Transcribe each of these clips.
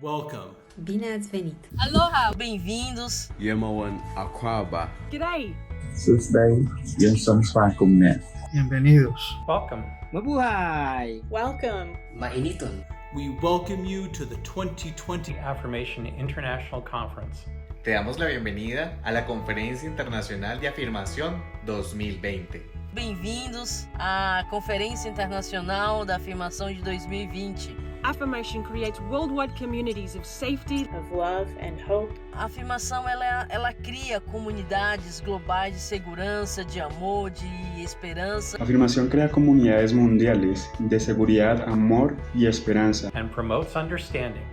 Welcome. Bine ați venit! Aloha! Bem-vindos! Yemawan Akwaba. G'day! Susday, yung Sangsakum Net. Bienvenidos. Welcome. Mabuhay! Welcome. Mainiton. We welcome you to the 2020 Affirmation International Conference. Te damos la bienvenida a la Conferencia Internacional de Afirmación 2020. Bem-vindos à Conferência Internacional da Afirmação de 2020. Affirmation creates worldwide communities of safety, of love and hope. A afirmação ela cria comunidades globais de segurança, de amor, de esperança. La afirmación crea comunidades mundiales de seguridad, amor y esperanza. And promotes understanding,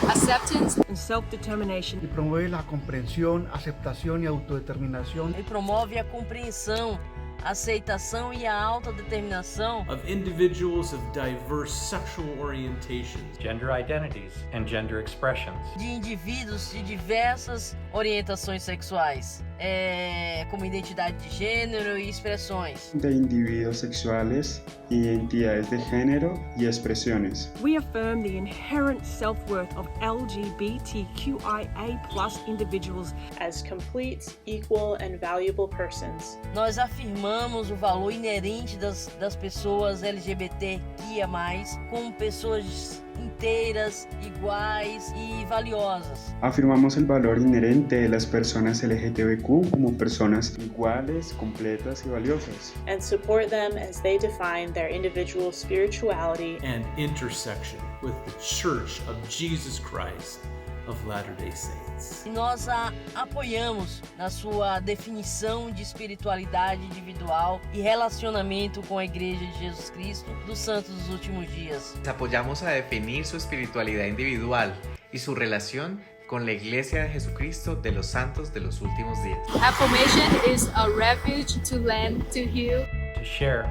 acceptance, and self-determination. Y promueve la comprensión, aceptación y autodeterminación. E promove a compreensão, a aceitação e a autodeterminação of individuals of diverse sexual orientations, gender identities, and gender expressions. de indivíduos de diversas orientações sexuais, como identidade de gênero e expressões. De individuos sexuales, identidades de género y expresiones. We affirm the inherent self-worth of LGBTQIA+ individuals as complete, equal, and valuable persons. Nós afirmamos o valor inerente das pessoas LGBTQIA+, como pessoas inteiras, iguais e valiosas. Afirmamos el valor inherente de las personas LGBTQ como personas iguales, completas y valiosas. And support them as they define their individual spirituality and intersection with the Church of Jesus Christ of Latter-day Saints. E nós a apoiamos na sua definição de espiritualidade individual e relacionamento com a Igreja de Jesus Cristo dos Santos dos Últimos Dias. Apoyamos a definir su espiritualidad individual y su relación con la Iglesia de Jesucristo de los Santos de los Últimos Días. Affirmation is a refuge to lend, to heal, to share,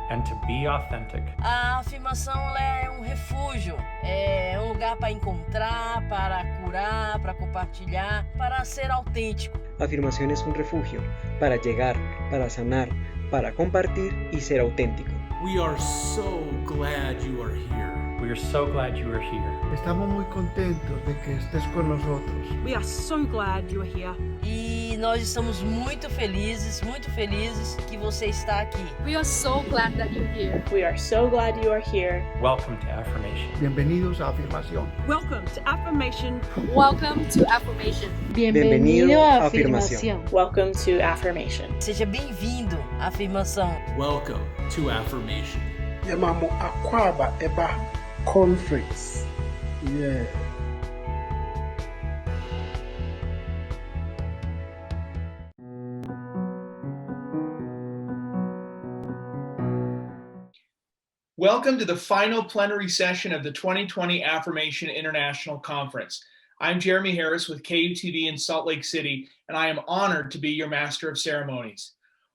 and to be authentic. A afirmação é um refúgio, é um lugar para encontrar, para curar, para compartilhar, para ser autêntico. Afirmación es un refugio para llegar, para sanar, para compartir y ser auténtico. We are so glad you are here. We are so glad you are here. Estamos muy contentos de que estés con nosotros. We are so glad you are here. E nós estamos muito felizes que você está aqui. We are so glad that you're here. We are so glad you are here. Welcome to Affirmation. Bienvenidos a Afirmación. Welcome to Affirmation. Welcome to Affirmation. Bienvenido a Afirmación. Welcome to Affirmation. Seja bem-vindo à afirmação. Welcome to Affirmation. Yamamo Akwaba Eba Conference. Yeah. Welcome to the final plenary session of the 2020 Affirmation International Conference. I'm Jeremy Harris with KUTV in Salt Lake City, and I am honored to be your Master of Ceremonies.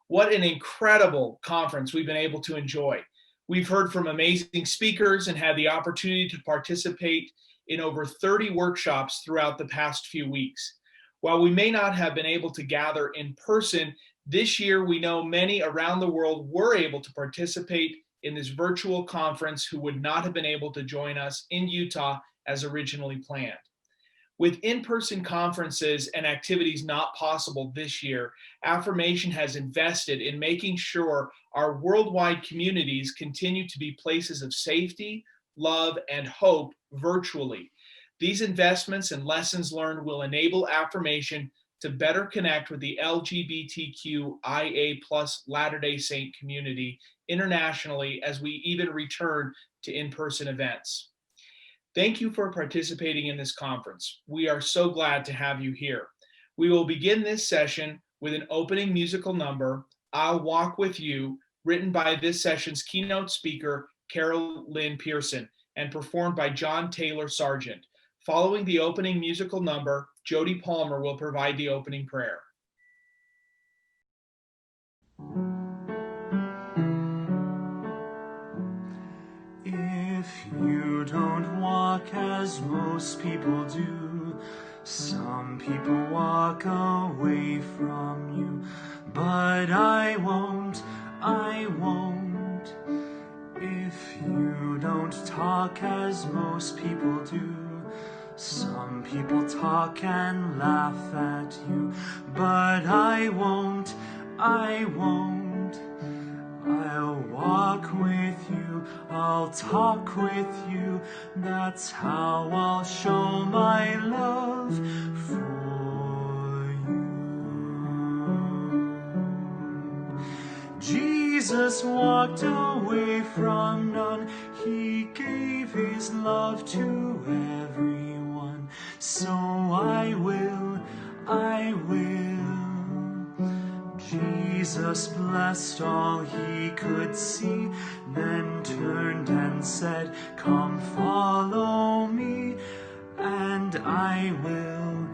What an incredible conference we've been able to enjoy. We've heard from amazing speakers and had the opportunity to participate in over 30 workshops throughout the past few weeks. While we may not have been able to gather in person, this year we know many around the world were able to participate in this virtual conference who would not have been able to join us in Utah as originally planned. With in-person conferences and activities not possible this year, Affirmation has invested in making sure our worldwide communities continue to be places of safety, love, and hope virtually. These investments and lessons learned will enable Affirmation to better connect with the LGBTQIA+ Latter-day Saint community internationally as we even return to in-person events. Thank you for participating in this conference. We are so glad to have you here. We will begin this session with an opening musical number, I'll Walk With You, written by this session's keynote speaker, Carol Lynn Pearson, and performed by John Taylor Sargent. Following the opening musical number, Jody Palmer will provide the opening prayer. If you don't walk as most people do, some people walk away from you, but I won't. If you don't talk as most people do, Some people talk and laugh at you, but I won't. I'll walk with you, I'll talk with you, that's how I'll show my love for you. Jesus walked away from none, he gave his love to everyone. So I will. Jesus blessed all he could see, then turned and said, "Come follow me," and I will.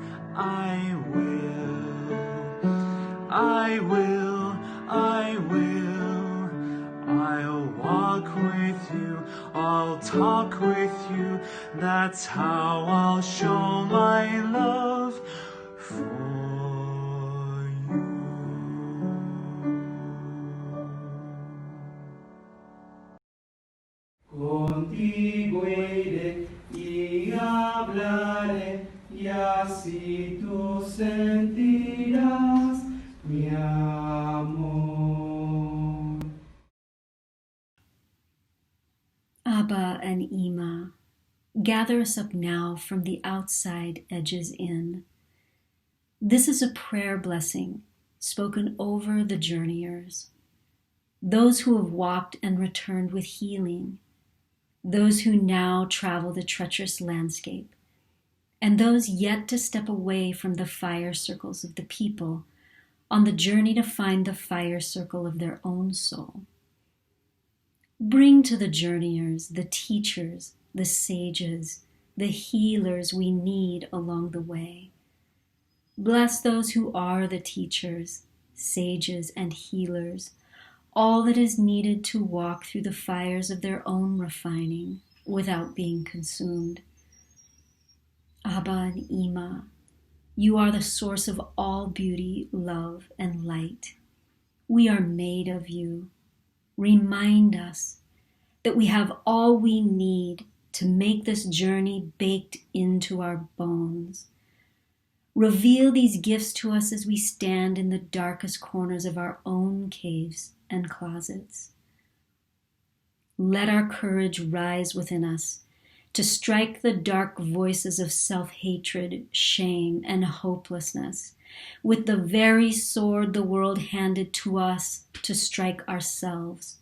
I'll walk with you, I'll talk with you, that's how I'll show my love for you. Contigo iré y hablaré, y así tú sentirás mi amor. Abba and Ima, gather us up now from the outside edges in. This is a prayer blessing spoken over the journeyers, those who have walked and returned with healing, those who now travel the treacherous landscape, and those yet to step away from the fire circles of the people on the journey to find the fire circle of their own soul. Bring to the journeyers the teachers, the sages, the healers we need along the way. Bless those who are the teachers, sages, and healers, all that is needed to walk through the fires of their own refining without being consumed. Abba and Ima, you are the source of all beauty, love, and light. We are made of you. Remind us that we have all we need to make this journey baked into our bones. Reveal these gifts to us as we stand in the darkest corners of our own caves and closets. Let our courage rise within us to strike the dark voices of self-hatred, shame, and hopelessness with the very sword the world handed to us to strike ourselves.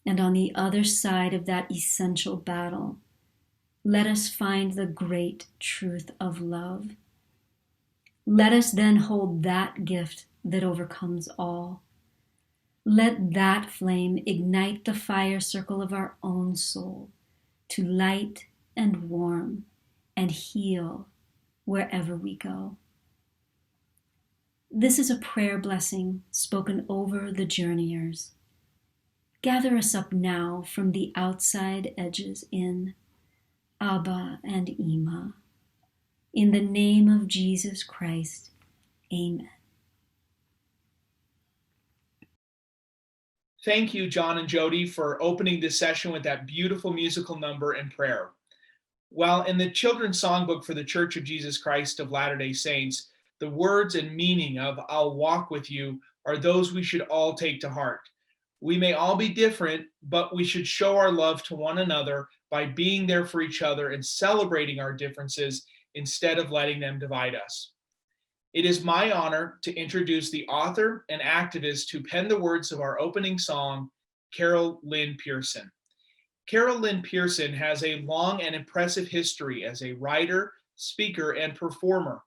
And on the other side of that essential battle, let us find the great truth of love. Let us then hold that gift that overcomes all. Let that flame ignite the fire circle of our own soul to light and warm and heal wherever we go. This is a prayer blessing spoken over the journeyers. Gather us up now from the outside edges in, Abba and Ima. In the name of Jesus Christ, amen. Thank you, John and Jody, for opening this session with that beautiful musical number and prayer. While in the children's songbook for the Church of Jesus Christ of Latter-day Saints, the words and meaning of "I'll walk with you" are those we should all take to heart. We may all be different, but we should show our love to one another by being there for each other and celebrating our differences instead of letting them divide us. It is my honor to introduce the author and activist who penned the words of our opening song, Carol Lynn Pearson. Carol Lynn Pearson has a long and impressive history as a writer, speaker, and performer.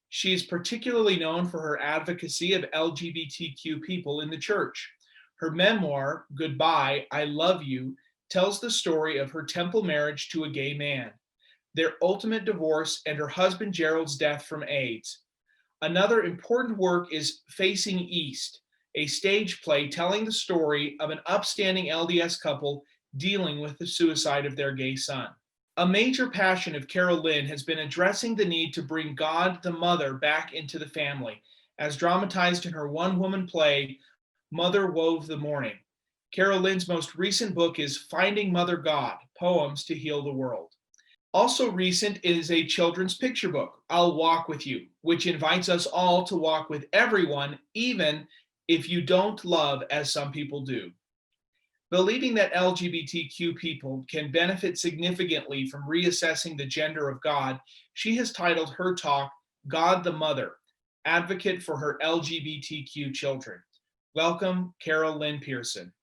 She is particularly known for her advocacy of LGBTQ people in the church. Her memoir, Goodbye, I Love You, tells the story of her temple marriage to a gay man, their ultimate divorce, and her husband Gerald's death from AIDS. Another important work is Facing East, a stage play telling the story of an upstanding LDS couple dealing with the suicide of their gay son. A major passion of Carol Lynn has been addressing the need to bring God the Mother back into the family, as dramatized in her one-woman play, Mother Wove the Morning. Carol Lynn's most recent book is Finding Mother God, Poems to Heal the World. Also recent is a children's picture book, I'll Walk With You, which invites us all to walk with everyone, even if you don't love as some people do. Believing that LGBTQ people can benefit significantly from reassessing the gender of God, she has titled her talk, God the Mother, Advocate for Her LGBTQ Children. Welcome, Carol Lynn Pearson.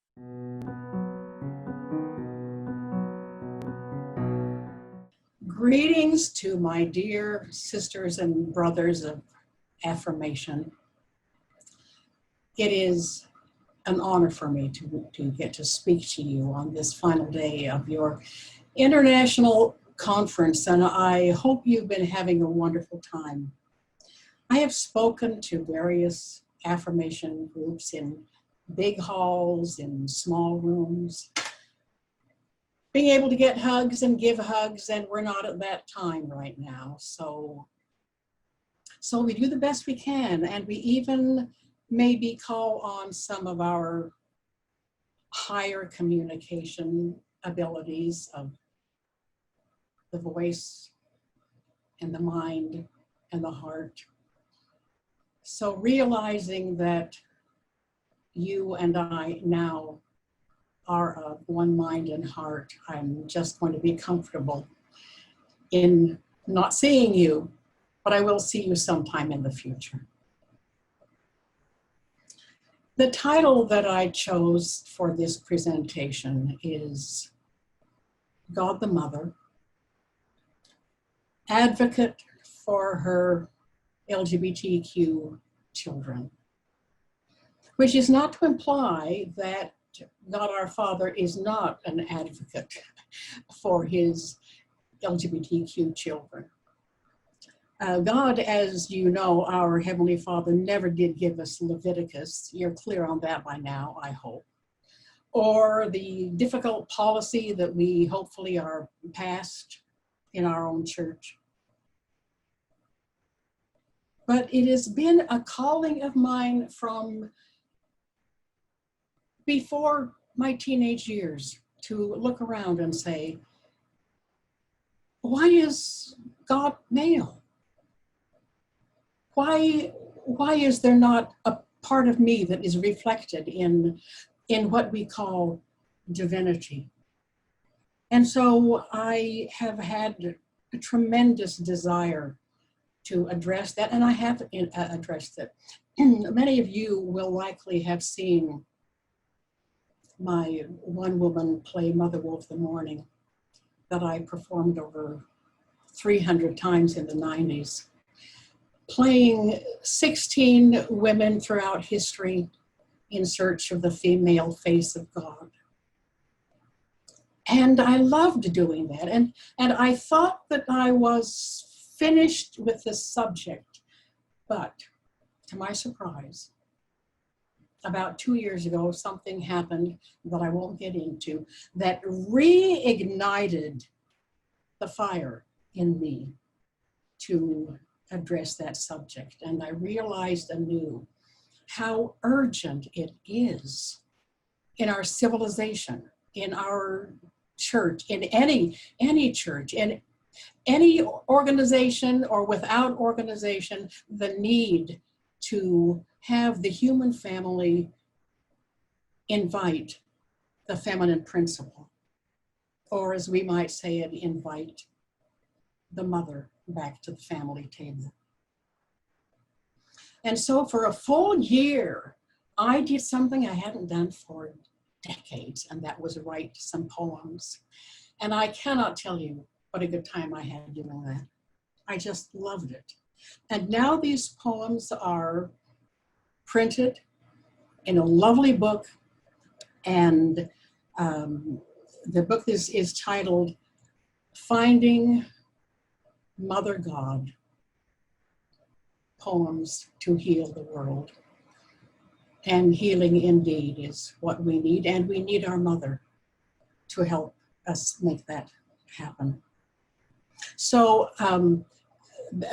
Greetings to my dear sisters and brothers of Affirmation. It is an honor for me to get to speak to you on this final day of your international conference, and I hope you've been having a wonderful time. I have spoken to various Affirmation groups in big halls, in small rooms, being able to get hugs and give hugs, and we're not at that time right now. So we do the best we can, and we even maybe call on some of our higher communication abilities of the voice and the mind and the heart. So realizing that you and I now are of one mind and heart, I'm just going to be comfortable in not seeing you, but I will see you sometime in the future. The title that I chose for this presentation is God the Mother, Advocate for Her LGBTQ Children, which is not to imply that God our Father is not an advocate for his LGBTQ children. God, as you know, our Heavenly Father never did give us Leviticus. You're clear on that by now, I hope. Or the difficult policy that we hopefully are passed in our own church. But it has been a calling of mine from before my teenage years to look around and say, why is God male? Why is there not a part of me that is reflected in what we call divinity? And so I have had a tremendous desire to address that, and I have addressed it. Many of you will likely have seen my one-woman play Mother Wolf the Morning that I performed over 300 times in the 90s, playing 16 women throughout history in search of the female face of God. And I loved doing that. And I thought that I was finished with this subject, but to my surprise, about 2 years ago, something happened that I won't get into that reignited the fire in me to address that subject. And I realized anew how urgent it is in our civilization, in our church, in any church, in any organization or without organization, the need to have the human family invite the feminine principle, or as we might say it, invite the mother back to the family table. And so for a full year, I did something I hadn't done for decades, and that was write some poems. And I cannot tell you what a good time I had doing that. I just loved it. And now these poems are printed in a lovely book, and the book is titled Finding Mother God, Poems to Heal the World. And healing indeed is what we need, and we need our mother to help us make that happen. So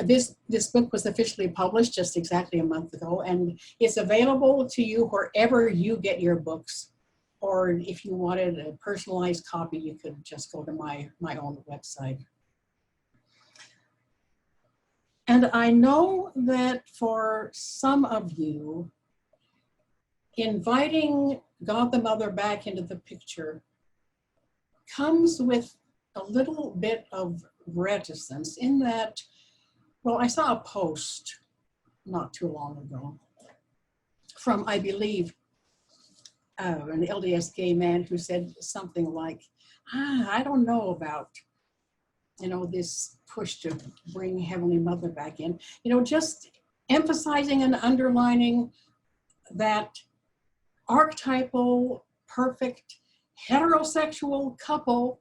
this book was officially published just exactly a month ago, and it's available to you wherever you get your books. Or if you wanted a personalized copy, you could just go to my own website. And I know that for some of you, inviting God the Mother back into the picture comes with a little bit of reticence in that, well, I saw a post not too long ago from, I believe, an LDS gay man who said something like, I don't know about, this push to bring Heavenly Mother back in, just emphasizing and underlining that archetypal, perfect, heterosexual couple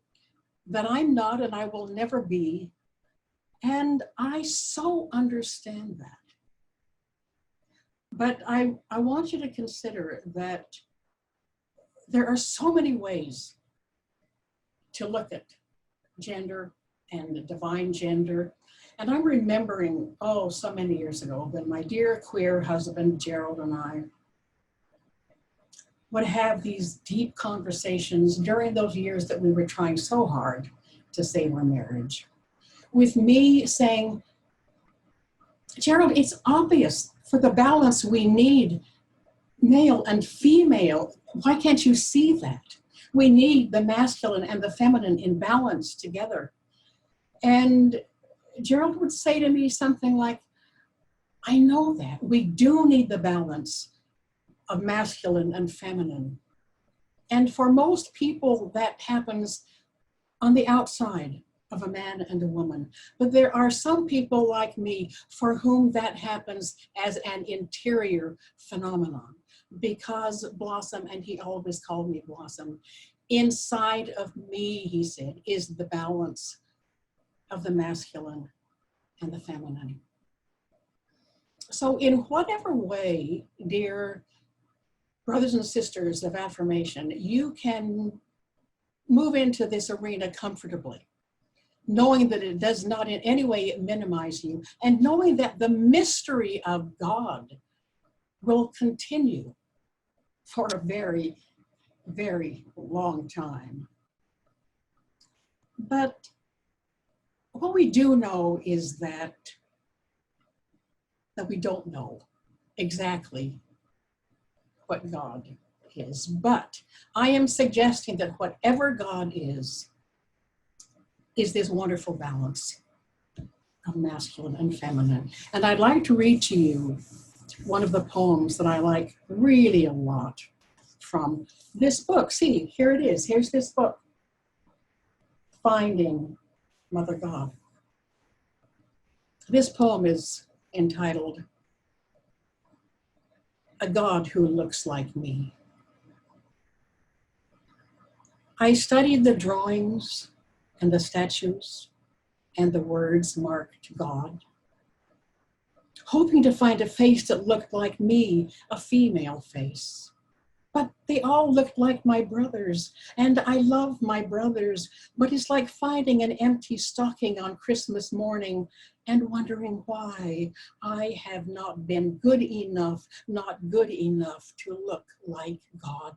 that I'm not and I will never be. And I so understand that. But I want you to consider that there are so many ways to look at gender and the divine gender. And I'm remembering, so many years ago, when my dear queer husband, Gerald, and I would have these deep conversations during those years that we were trying so hard to save our marriage. With me saying, Gerald, it's obvious for the balance we need male and female. Why can't you see that? We need the masculine and the feminine in balance together. And Gerald would say to me something like, I know that. We do need the balance of masculine and feminine. And for most people, that happens on the outside of a man and a woman. But there are some people like me for whom that happens as an interior phenomenon. Because Blossom, and he always called me Blossom, inside of me, he said, is the balance of the masculine and the feminine. So in whatever way, dear brothers and sisters of affirmation, you can move into this arena comfortably, knowing that it does not in any way minimize you, and knowing that the mystery of God will continue for a very, very long time. But what we do know is that we don't know exactly what God is. But I am suggesting that whatever God is this wonderful balance of masculine and feminine. And I'd like to read to you one of the poems that I like really a lot from this book. See, here it is. Here's this book, Finding Mother God. This poem is entitled, A God Who Looks Like Me. I studied the drawings and the statues and the words marked God, hoping to find a face that looked like me, a female face. But they all looked like my brothers, and I love my brothers, but it's like finding an empty stocking on Christmas morning and wondering why I have not been good enough, not good enough to look like God.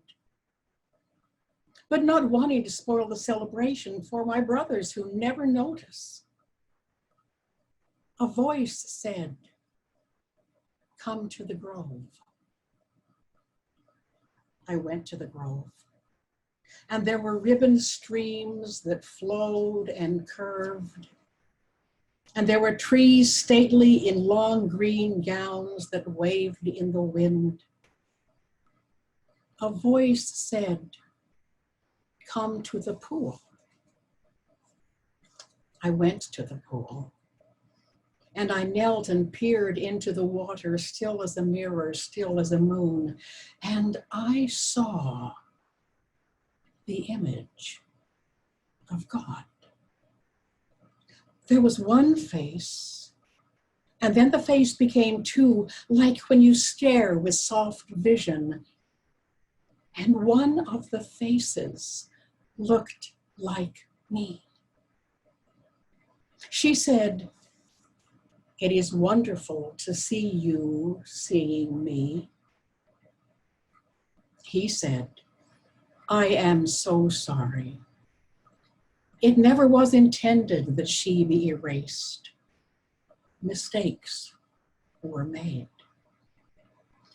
But not wanting to spoil the celebration for my brothers who never notice. A voice said, come to the grove. I went to the grove, and there were ribbon streams that flowed and curved, and there were trees stately in long green gowns that waved in the wind. A voice said, come to the pool. I went to the pool, and I knelt and peered into the water, still as a mirror, still as a moon, and I saw the image of God. There was one face, and then the face became two, like when you stare with soft vision, and one of the faces looked like me. She said, it is wonderful to see you seeing me. He said, I am so sorry. It never was intended that she be erased. mistakes were made.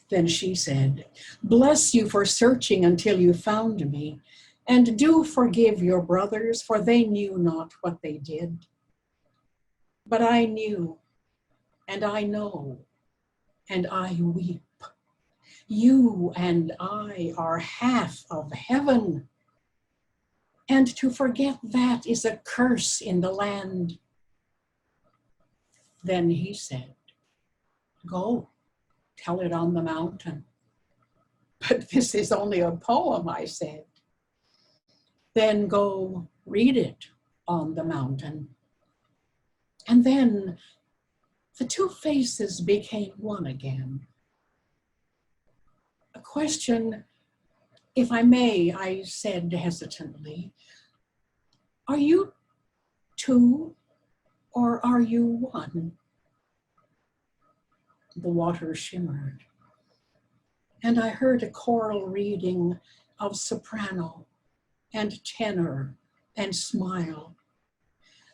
Then she said, "Bless you for searching until you found me, and do forgive your brothers, for they knew not what they did. But I knew, and I know, and I weep. You and I are half of heaven, and to forget that is a curse in the land." Then he said, "Go, tell it on the mountain." "But this is only a poem," I said. "Then go read it on the mountain." And then the two faces became one again. "A question, if I may," I said hesitantly. "Are you two or are you one?" The water shimmered, and I heard a choral reading of soprano and tenor and smile.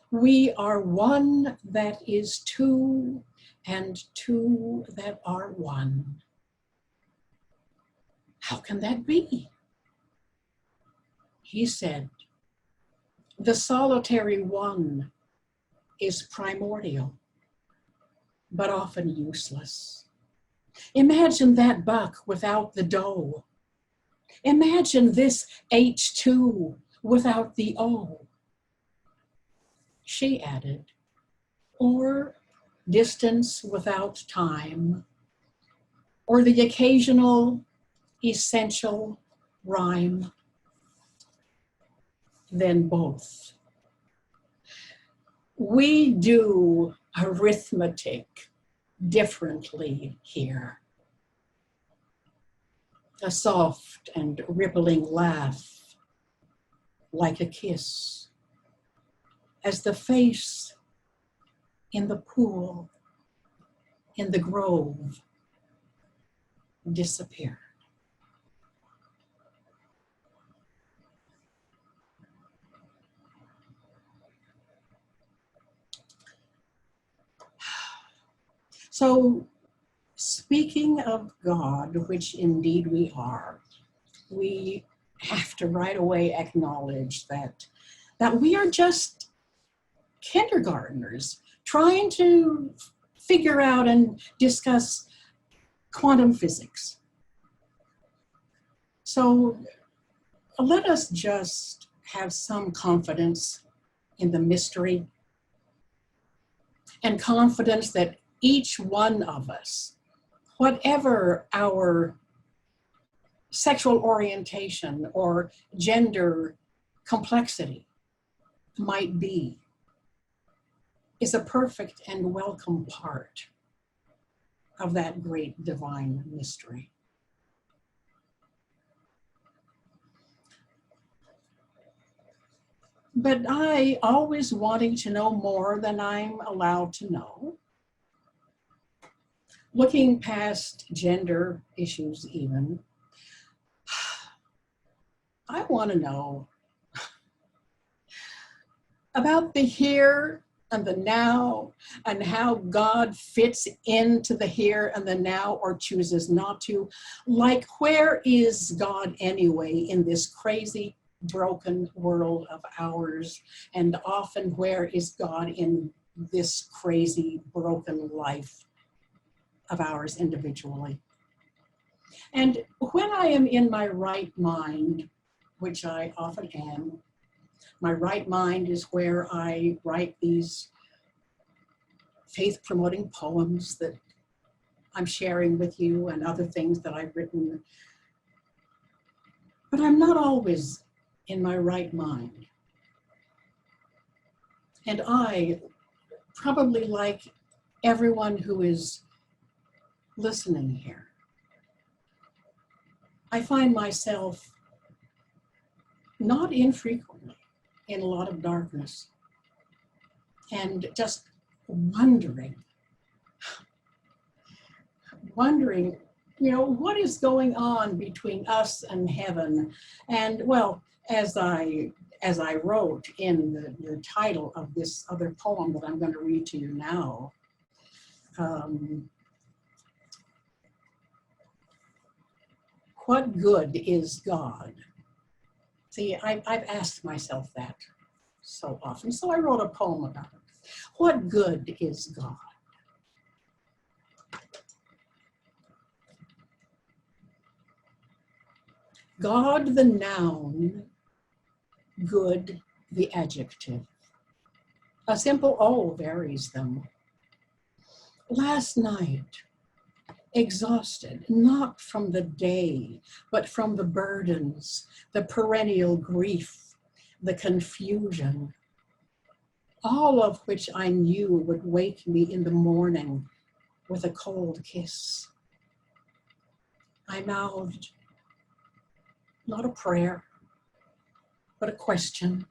"We are one that is two, and two that are one." "How can that be?" He said, "The solitary one is primordial, but often useless. Imagine that buck without the dough. Imagine this H2 without the O." She added, "Or distance without time, or the occasional essential rhyme." Then both. "We do arithmetic differently here." A soft and rippling laugh, like a kiss, as the face in the pool, in the grove, disappeared. So, speaking of God, which indeed we are, we have to right away acknowledge that we are just kindergartners trying to figure out and discuss quantum physics. So let us just have some confidence in the mystery and confidence that each one of us, whatever our sexual orientation or gender complexity might be, is a perfect and welcome part of that great divine mystery. But I, always wanting to know more than I'm allowed to know, looking past gender issues even, I want to know about the here and the now, and how God fits into the here and the now or chooses not to. Like, where is God anyway in this crazy, broken world of ours? And often, where is God in this crazy, broken life of ours individually? And when I am in my right mind, which I often am, my right mind is where I write these faith-promoting poems that I'm sharing with you and other things that I've written. But I'm not always in my right mind. And I, probably like everyone who is listening here, I find myself not infrequently in a lot of darkness and just wondering, what is going on between us and heaven? And well, as I wrote in the title of this other poem that I'm going to read to you now, What good is God? See, I've asked myself that so often, so I wrote a poem about it. What good is God? God the noun, good the adjective. A simple O varies them. Last night, exhausted, not from the day, but from the burdens, the perennial grief, the confusion, all of which I knew would wake me in the morning with a cold kiss. I mouthed, not a prayer, but a question.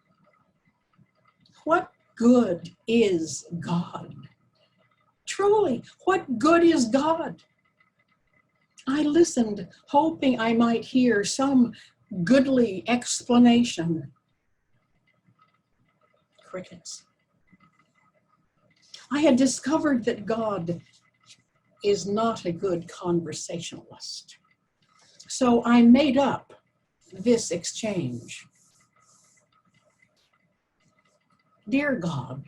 What good is God? Truly, what good is God? I listened, hoping I might hear some goodly explanation. Crickets. I had discovered that God is not a good conversationalist. So I made up this exchange. Dear God,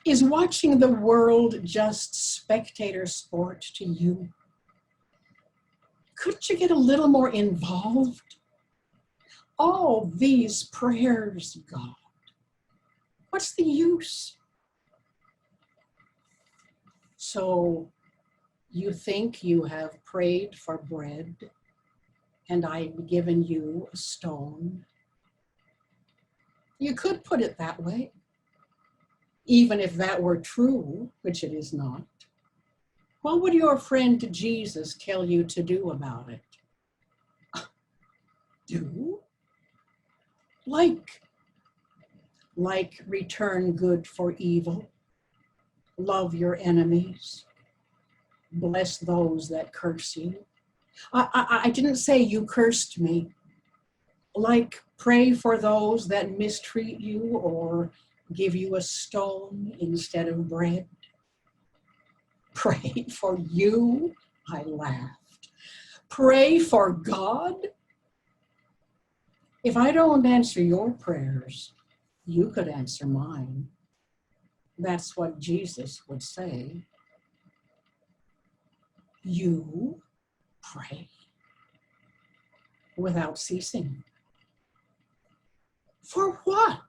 is watching the world just spectator sport to you? Couldn't you get a little more involved? All these prayers, God, what's the use? So you think you have prayed for bread and I've given you a stone? You could put it that way, even if that were true, which it is not. What would your friend Jesus tell you to do about it? Do? Like return good for evil, love your enemies, bless those that curse you. I didn't say you cursed me. Like pray for those that mistreat you or give you a stone instead of bread. Pray for you? I laughed. Pray for God? If I don't answer your prayers, you could answer mine. That's what Jesus would say. You pray without ceasing. For what?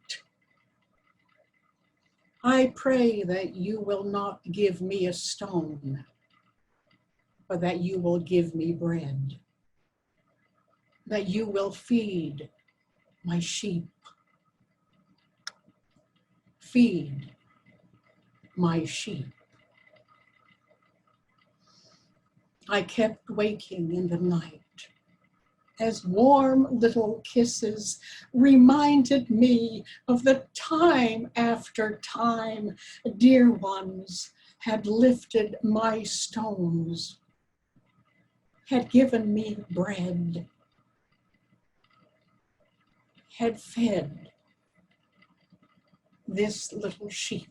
I pray that you will not give me a stone, but that you will give me bread, that you will feed my sheep. Feed my sheep. I kept waking in the night as warm little kisses reminded me of the time after time dear ones had lifted my stones, had given me bread, had fed this little sheep.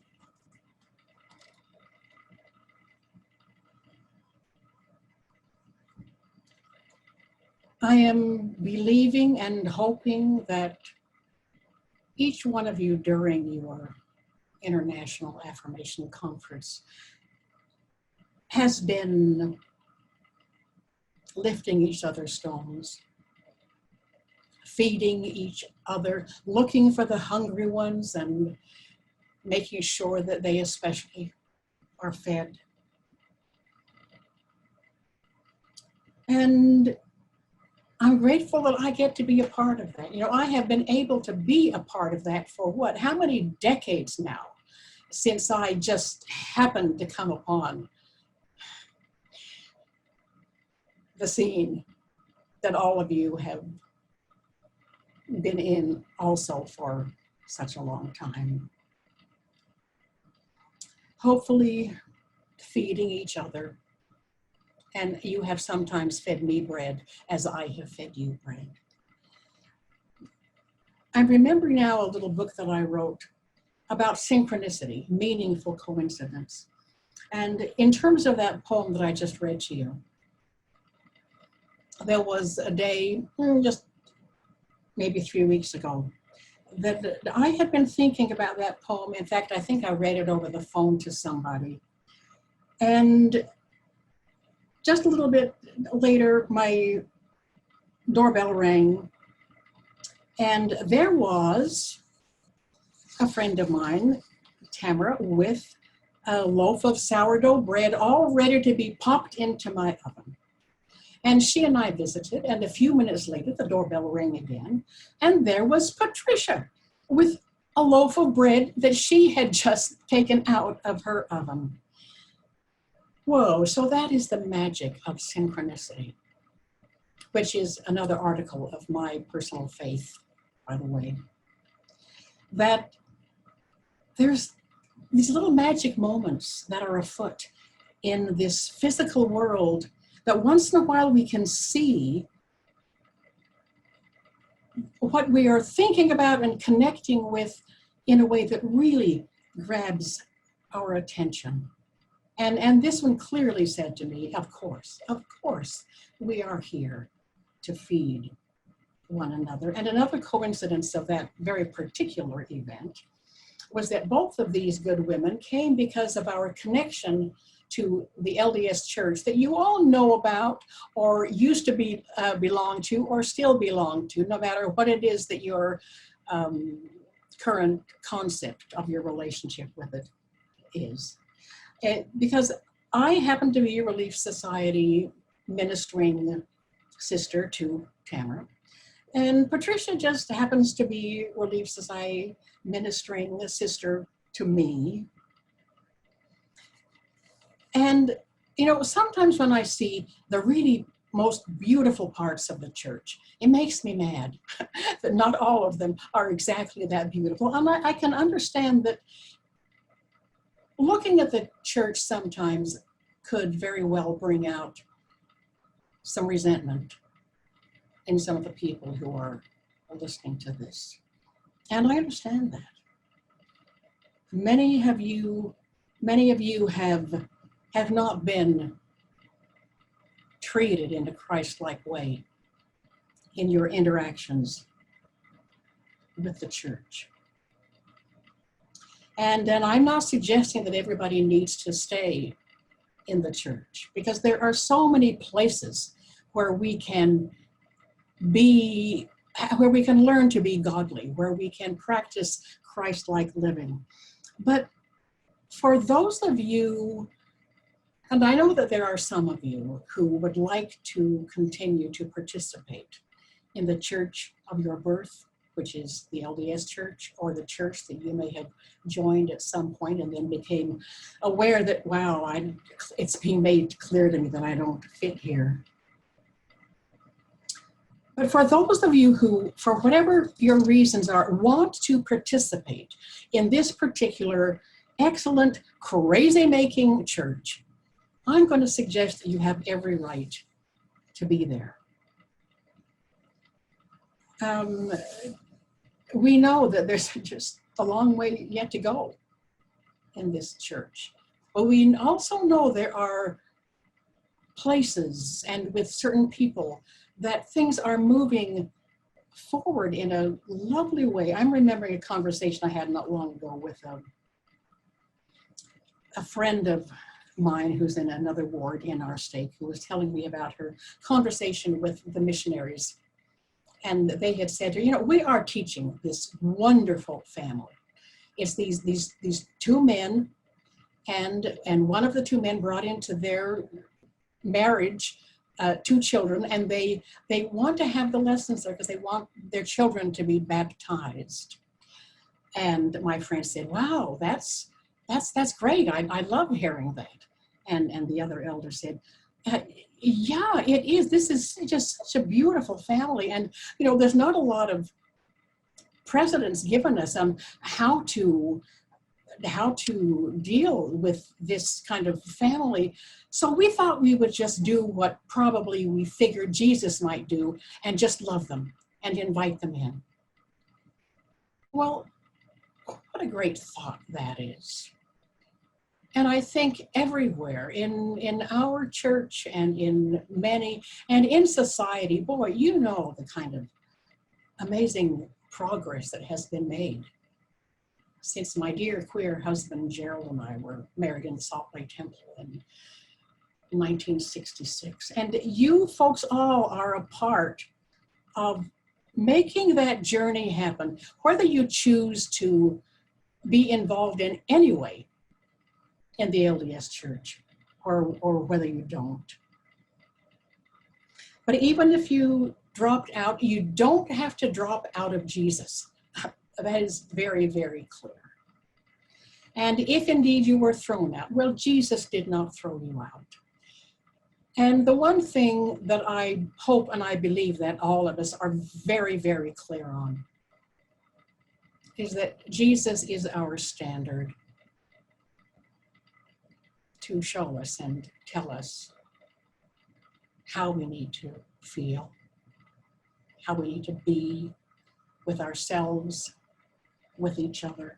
I am believing and hoping that each one of you during your International Affirmation Conference has been lifting each other's stones, feeding each other, looking for the hungry ones and making sure that they especially are fed. And I'm grateful that I get to be a part of that. You know, I have been able to be a part of that for what? How many decades now since I just happened to come upon the scene that all of you have been in also for such a long time. Hopefully feeding each other. And you have sometimes fed me bread as I have fed you bread. I remember now a little book that I wrote about synchronicity, meaningful coincidence. And in terms of that poem that I just read to you, there was a day, just maybe 3 weeks ago, that I had been thinking about that poem. In fact, I think I read it over the phone to somebody. And just a little bit later, my doorbell rang, and there was a friend of mine, Tamara, with a loaf of sourdough bread all ready to be popped into my oven. And she and I visited, and a few minutes later, the doorbell rang again, and there was Patricia with a loaf of bread that she had just taken out of her oven. Whoa, so that is the magic of synchronicity, which is another article of my personal faith, by the way, that there's these little magic moments that are afoot in this physical world that once in a while we can see what we are thinking about and connecting with in a way that really grabs our attention. And this one clearly said to me, of course, we are here to feed one another. And another coincidence of that very particular event was that both of these good women came because of our connection to the LDS Church that you all know about or used to belong to or still belong to, no matter what it is that your current concept of your relationship with it is. Because I happen to be a Relief Society ministering sister to Tamara, and Patricia just happens to be Relief Society ministering a sister to me. And, you know, sometimes when I see the really most beautiful parts of the church, it makes me mad that not all of them are exactly that beautiful. And I can understand that looking at the church sometimes could very well bring out some resentment in some of the people who are listening to this. And I understand that. Many of you have not been treated in a Christ-like way in your interactions with the church. And I'm not suggesting that everybody needs to stay in the church, because there are so many places where we can learn to be godly, where we can practice Christ-like living. But for those of you, and I know that there are some of you who would like to continue to participate in the church of your birth, which is the LDS Church, or the church that you may have joined at some point and then became aware that, wow, it's being made clear to me that I don't fit here. But for those of you who, for whatever your reasons are, want to participate in this particular excellent, crazy-making church, I'm going to suggest that you have every right to be there. We know that there's just a long way yet to go in this church, but we also know there are places and with certain people that things are moving forward in a lovely way. I'm remembering a conversation I had not long ago with a friend of mine who's in another ward in our state, who was telling me about her conversation with the missionaries. And they had said, you know, we are teaching this wonderful family. It's these two men, and one of the two men brought into their marriage 2 children, and they want to have the lessons there because they want their children to be baptized. And my friend said, wow, that's great. I love hearing that. And the other elder said, yeah, it is. This is just such a beautiful family. And, you know, there's not a lot of precedence given us on how to deal with this kind of family. So we thought we would just do what probably we figured Jesus might do and just love them and invite them in. Well, what a great thought that is. And I think everywhere in our church and in many, and in society, boy, you know the kind of amazing progress that has been made since my dear queer husband Gerald and I were married in the Salt Lake Temple in 1966. And you folks all are a part of making that journey happen, whether you choose to be involved in any way in the LDS Church or whether you don't. But even if you dropped out, you don't have to drop out of Jesus. That is very, very clear. And if indeed you were thrown out, well, Jesus did not throw you out. And the one thing that I hope and I believe that all of us are very, very clear on is that Jesus is our standard to show us and tell us how we need to feel, how we need to be with ourselves, with each other.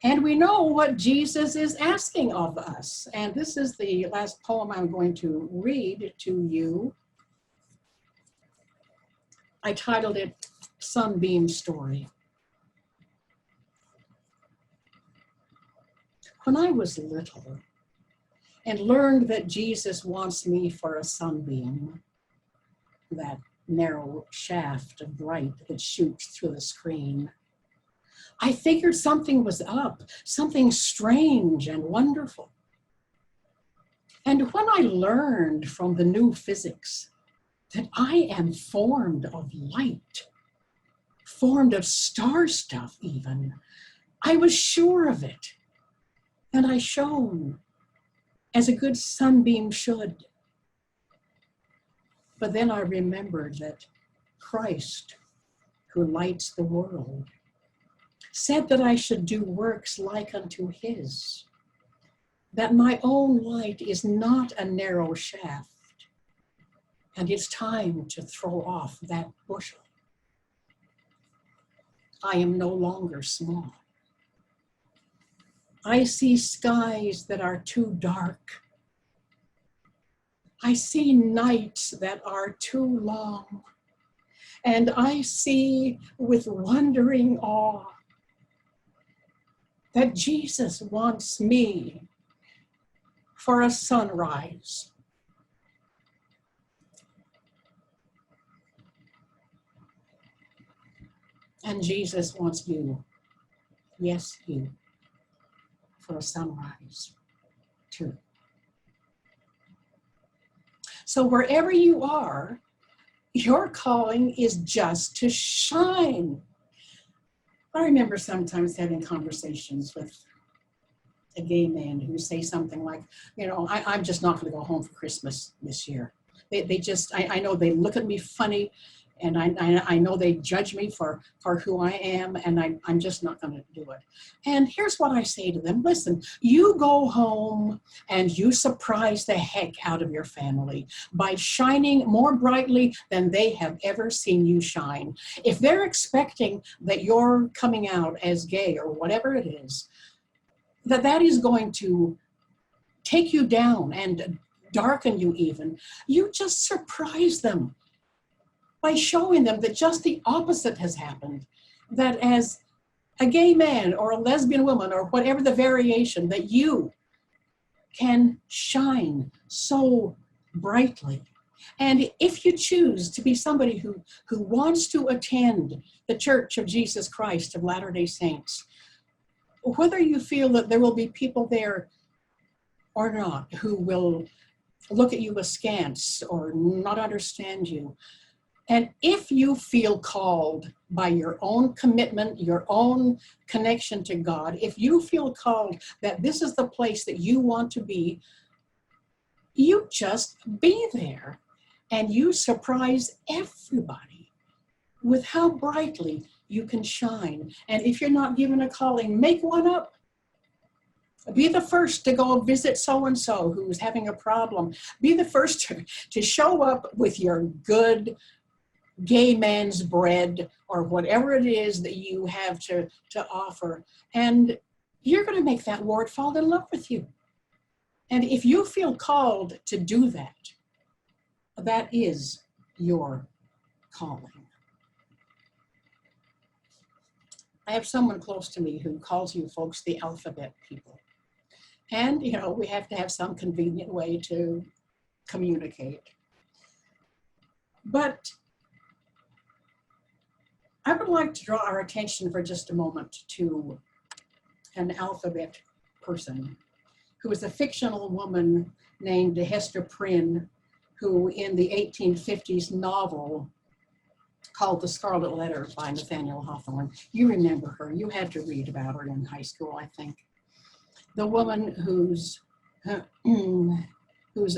And we know what Jesus is asking of us. And this is the last poem I'm going to read to you. I titled it Sunbeam Story. When I was little and learned that Jesus wants me for a sunbeam, that narrow shaft of light that shoots through the screen, I figured something was up, something strange and wonderful. And when I learned from the new physics that I am formed of light, formed of star stuff even, I was sure of it. And I shone as a good sunbeam should. But then I remembered that Christ, who lights the world, said that I should do works like unto his, that my own light is not a narrow shaft, and it's time to throw off that bushel. I am no longer small. I see skies that are too dark. I see nights that are too long. And I see with wondering awe that Jesus wants me for a sunrise. And Jesus wants you, yes, you, for a sunrise too. So wherever you are, your calling is just to shine. I remember sometimes having conversations with a gay man who say something like, you know, I'm just not going to go home for Christmas this year. They just, I know they look at me funny, and I know they judge me for who I am, and I'm just not going to do it. And here's what I say to them. Listen, you go home and you surprise the heck out of your family by shining more brightly than they have ever seen you shine. If they're expecting that you're coming out as gay or whatever it is, that is going to take you down and darken you even, you just surprise them by showing them that just the opposite has happened, that as a gay man or a lesbian woman or whatever the variation, that you can shine so brightly. And if you choose to be somebody who wants to attend the Church of Jesus Christ of Latter-day Saints, whether you feel that there will be people there or not who will look at you askance or not understand you, and if you feel called by your own commitment, your own connection to God, if you feel called that this is the place that you want to be, you just be there and you surprise everybody with how brightly you can shine. And if you're not given a calling, make one up. Be the first to go visit so-and-so who's having a problem. Be the first to show up with your good gay man's bread or whatever it is that you have to offer. And you're going to make that ward fall in love with you. And if you feel called to do that, that is your calling. I have someone close to me who calls you folks the alphabet people. And, you know, we have to have some convenient way to communicate. But I would like to draw our attention for just a moment to an alphabet person who is a fictional woman named Hester Prynne, who in the 1850s novel called The Scarlet Letter by Nathaniel Hawthorne. You remember her. You had to read about her in high school, I think. The woman whose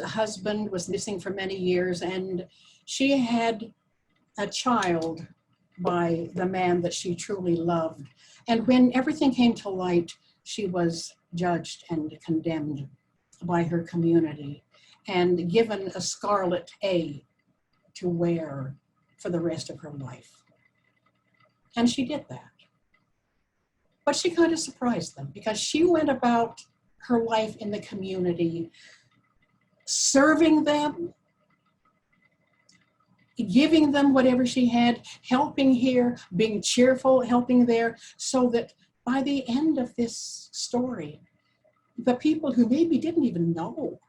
husband was missing for many years, and she had a child by the man that she truly loved. And when everything came to light, she was judged and condemned by her community and given a scarlet A to wear for the rest of her life. And she did that. But she kind of surprised them because she went about her life in the community, serving them, giving them whatever she had, helping here, being cheerful, helping there, so that by the end of this story, the people who maybe didn't even know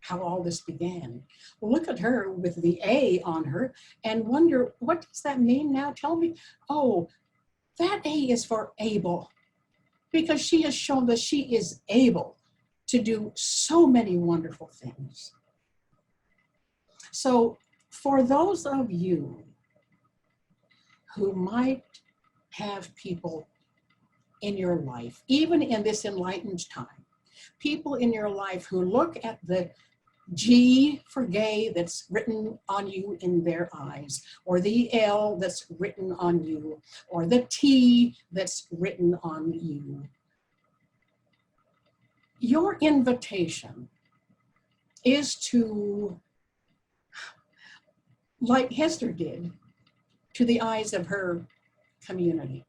how all this began look at her with the A on her and wonder, what does that mean now? Tell me. Oh, that A is for able, because she has shown that she is able to do so many wonderful things. So for those of you who might have people in your life, even in this enlightened time, people in your life who look at the G for gay that's written on you in their eyes, or the L that's written on you, or the T that's written on you. Your invitation is to, like Hester did, to the eyes of her community,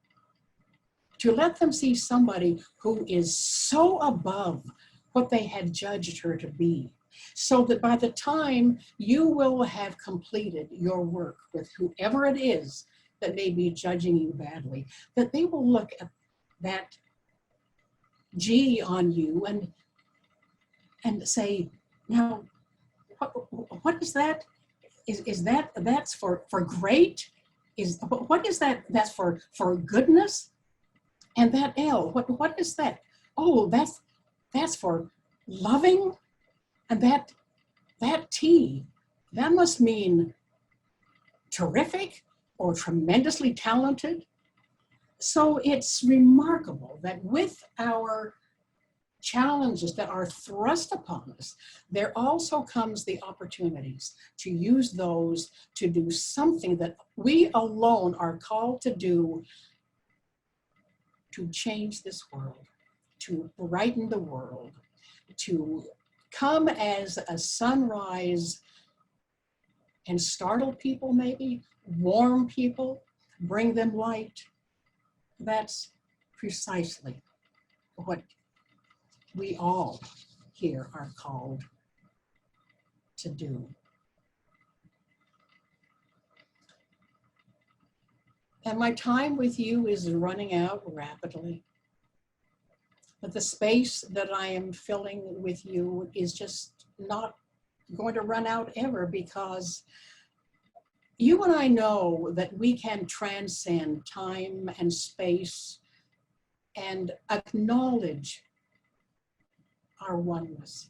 to let them see somebody who is so above what they had judged her to be, so that by the time you will have completed your work with whoever it is that may be judging you badly, that they will look at that G on you and say, now, what is that? Is that's for great? What is that? That's for goodness? And that L, what is that? Oh, that's for loving. And that T, that must mean terrific or tremendously talented. So it's remarkable that with our challenges that are thrust upon us, there also comes the opportunities to use those to do something that we alone are called to do, to change this world, to brighten the world, to come as a sunrise and startle people, maybe warm people, bring them light. That's precisely what we all here are called to do. And my time with you is running out rapidly. But the space that I am filling with you is just not going to run out ever, because you and I know that we can transcend time and space and acknowledge our oneness.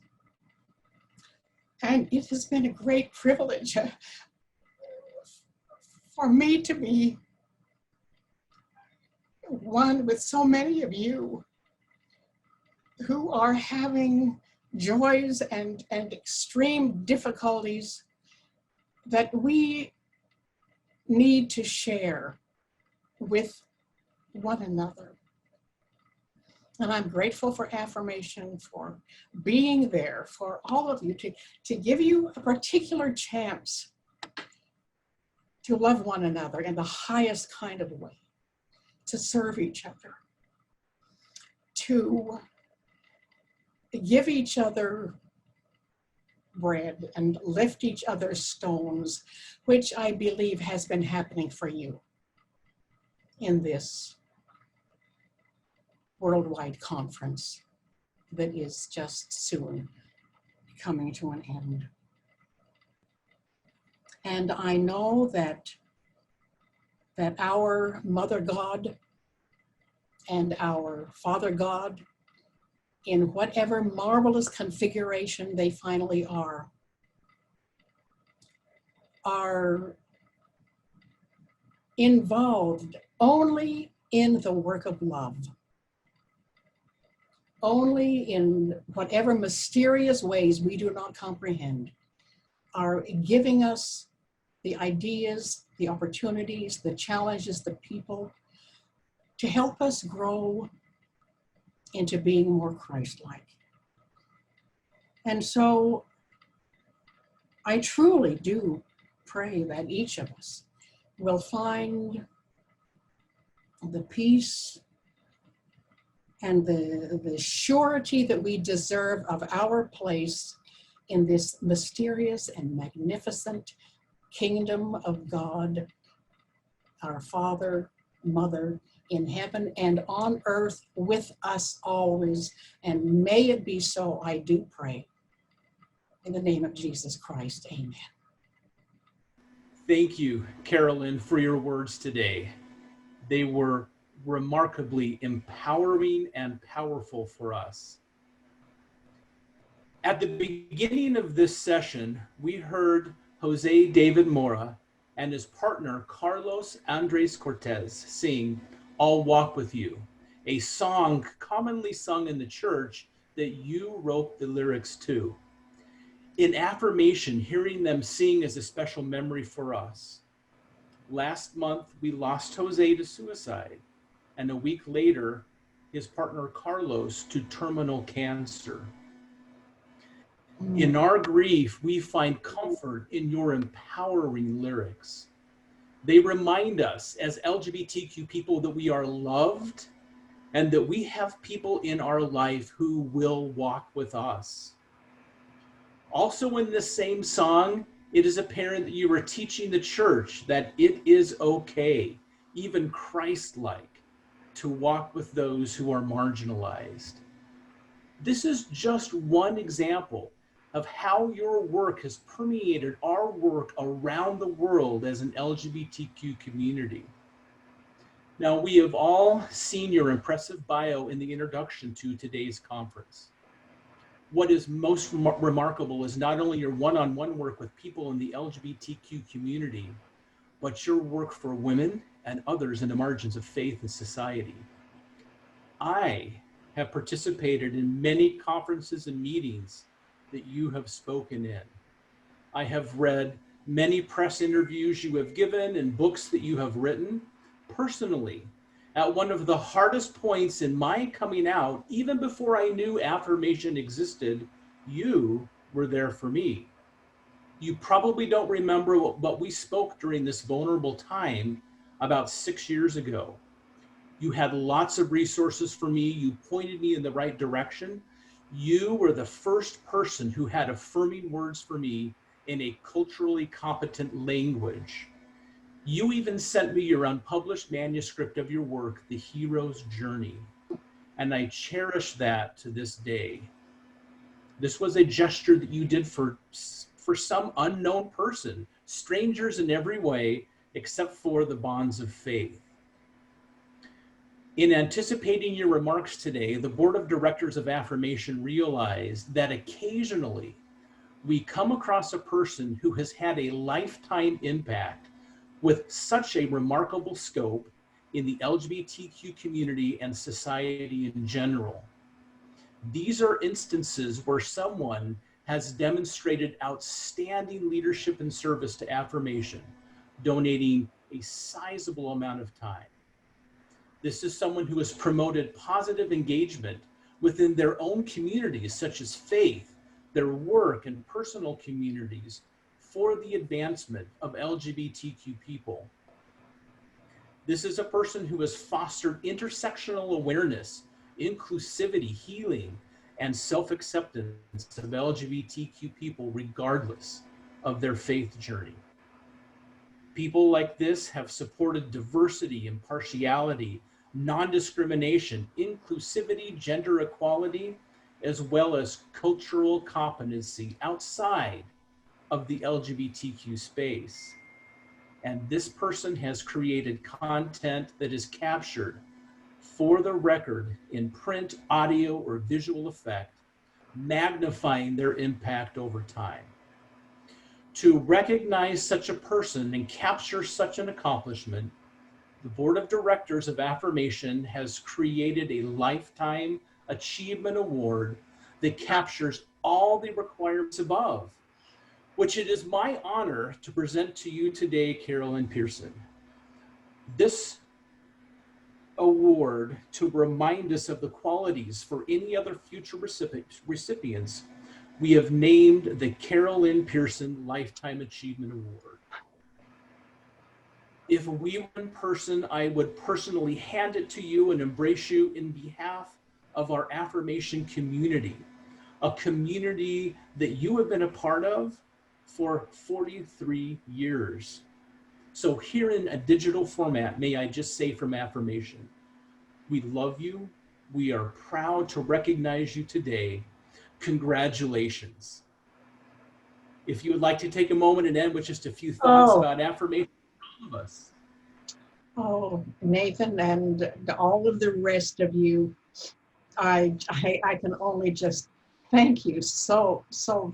And it has been a great privilege for me to be one with so many of you who are having joys and extreme difficulties that we need to share with one another. And I'm grateful for Affirmation, for being there, for all of you, to give you a particular chance to love one another in the highest kind of way, to serve each other, to give each other bread and lift each other's stones, which I believe has been happening for you in this worldwide conference that is just soon coming to an end. And I know that our Mother God and our Father God, in whatever marvelous configuration they finally are involved only in the work of love, only in whatever mysterious ways we do not comprehend, are giving us the ideas, the opportunities, the challenges, the people to help us grow into being more Christ-like. And so I truly do pray that each of us will find the peace and the surety that we deserve of our place in this mysterious and magnificent kingdom of God, our Father, Mother in heaven and on earth with us always. And may it be so, I do pray. In the name of Jesus Christ, amen. Thank you, Carol Lynn, for your words today. They were remarkably empowering and powerful for us. At the beginning of this session, we heard Jose David Mora and his partner Carlos Andres Cortez sing "I'll Walk With You," a song commonly sung in the church that you wrote the lyrics to. In Affirmation, hearing them sing is a special memory for us. Last month, we lost Jose to suicide, and a week later, his partner Carlos to terminal cancer. In our grief, we find comfort in your empowering lyrics. They remind us as LGBTQ people that we are loved and that we have people in our life who will walk with us. Also in this same song, it is apparent that you are teaching the church that it is okay, even Christ-like, to walk with those who are marginalized. This is just one example of how your work has permeated our work around the world as an LGBTQ community. Now, we have all seen your impressive bio in the introduction to today's conference. What is most remarkable is not only your one-on-one work with people in the LGBTQ community, but your work for women and others in the margins of faith and society. I have participated in many conferences and meetings that you have spoken in. I have read many press interviews you have given and books that you have written. Personally, at one of the hardest points in my coming out, even before I knew Affirmation existed, you were there for me. You probably don't remember what we spoke during this vulnerable time about 6 years ago. You had lots of resources for me. You pointed me in the right direction. You were the first person who had affirming words for me in a culturally competent language. You even sent me your unpublished manuscript of your work, The Hero's Journey, and I cherish that to this day. This was a gesture that you did for some unknown person, strangers in every way, except for the bonds of faith. In anticipating your remarks today, the board of directors of Affirmation realized that occasionally we come across a person who has had a lifetime impact with such a remarkable scope in the LGBTQ community and society in general. These are instances where someone has demonstrated outstanding leadership and service to Affirmation, donating a sizable amount of time. This is someone who has promoted positive engagement within their own communities, such as faith, their work, and personal communities for the advancement of LGBTQ people. This is a person who has fostered intersectional awareness, inclusivity, healing, and self-acceptance of LGBTQ people regardless of their faith journey. People like this have supported diversity, impartiality, non-discrimination, inclusivity, gender equality, as well as cultural competency outside of the LGBTQ space. And this person has created content that is captured for the record in print, audio, or visual effect, magnifying their impact over time. To recognize such a person and capture such an accomplishment, the Board of Directors of Affirmation has created a Lifetime Achievement Award that captures all the requirements above, which it is my honor to present to you today, Carol Lynn Pearson. This award to remind us of the qualities for any other future recipients, we have named the Carol Lynn Pearson Lifetime Achievement Award. If we were in person, I would personally hand it to you and embrace you in behalf of our Affirmation community, a community that you have been a part of for 43 years. So here in a digital format, may I just say from Affirmation, we love you. We are proud to recognize you today. Congratulations. If you would like to take a moment and end with just a few thoughts about Affirmation for all of us. Oh, Nathan and all of the rest of you, I can only just thank you so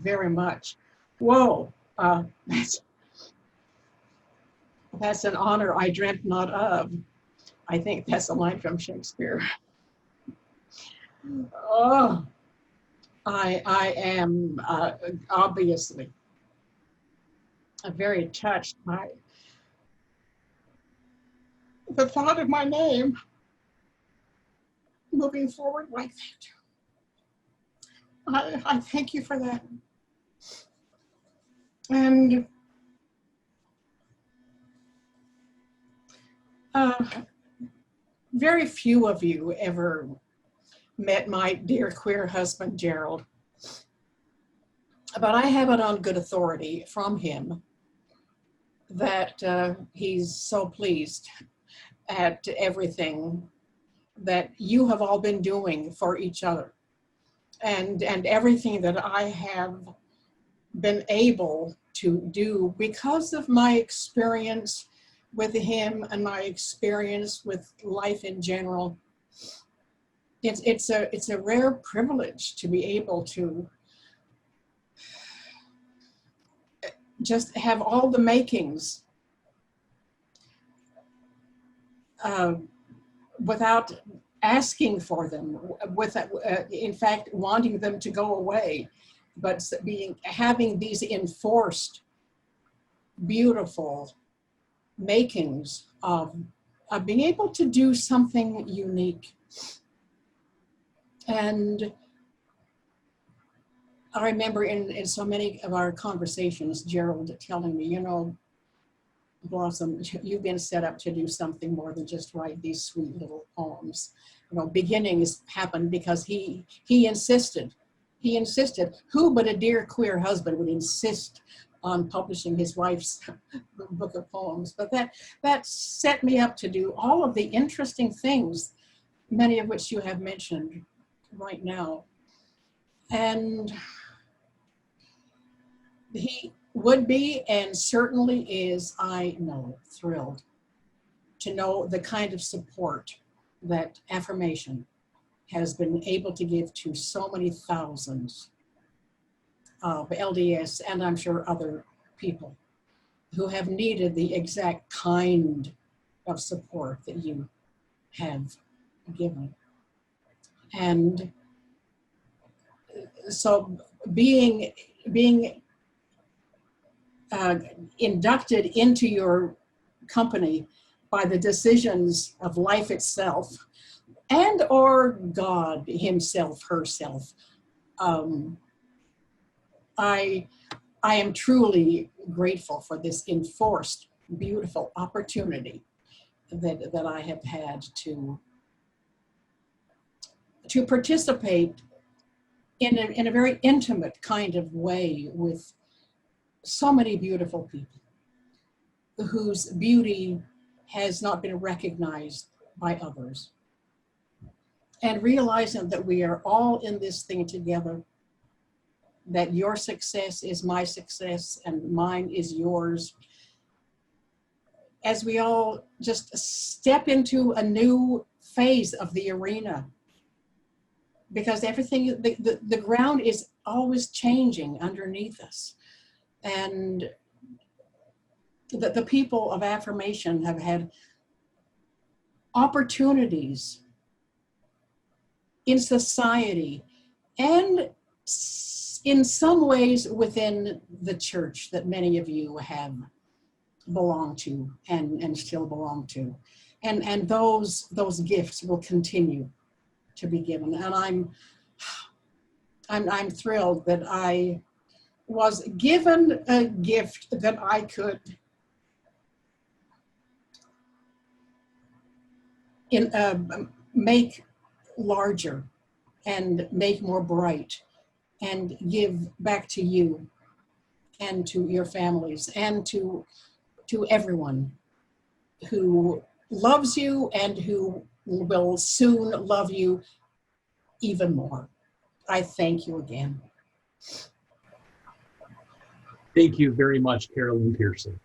very much. Whoa, that's an honor I dreamt not of. I think that's a line from Shakespeare. Oh, I am obviously very touched by the thought of my name moving forward like that. I thank you for that. And very few of you ever met my dear queer husband, Gerald. But I have it on good authority from him that he's so pleased at everything that you have all been doing for each other, and everything that I have been able to do because of my experience with him and my experience with life in general. It's a rare privilege to be able to just have all the makings without asking for them, in fact wanting them to go away, but having these enforced, beautiful makings of being able to do something unique. And I remember in so many of our conversations, Gerald telling me, you know, Blossom, you've been set up to do something more than just write these sweet little poems. You know, beginnings happened because he insisted. He insisted. Who but a dear queer husband would insist on publishing his wife's book of poems? But that set me up to do all of the interesting things, many of which you have mentioned right now. And he would be, and certainly is, I know, thrilled to know the kind of support that Affirmation has been able to give to so many thousands of LDS, and I'm sure other people who have needed the exact kind of support that you have given. And so being inducted into your company by the decisions of life itself and or God himself, herself, I I am truly grateful for this enforced, beautiful opportunity that I have had to participate in a very intimate kind of way with so many beautiful people whose beauty has not been recognized by others. And realizing that we are all in this thing together, that your success is my success and mine is yours, as we all just step into a new phase of the arena. Because everything, the ground is always changing underneath us. And the people of Affirmation have had opportunities in society and in some ways within the church that many of you have belonged to and still belong to. And those gifts will continue to be given. And I'm thrilled that I was given a gift that I could make larger and make more bright and give back to you and to your families and to everyone who loves you and who will soon love you even more. I thank you again. Thank you very much, Carol Lynn Pearson.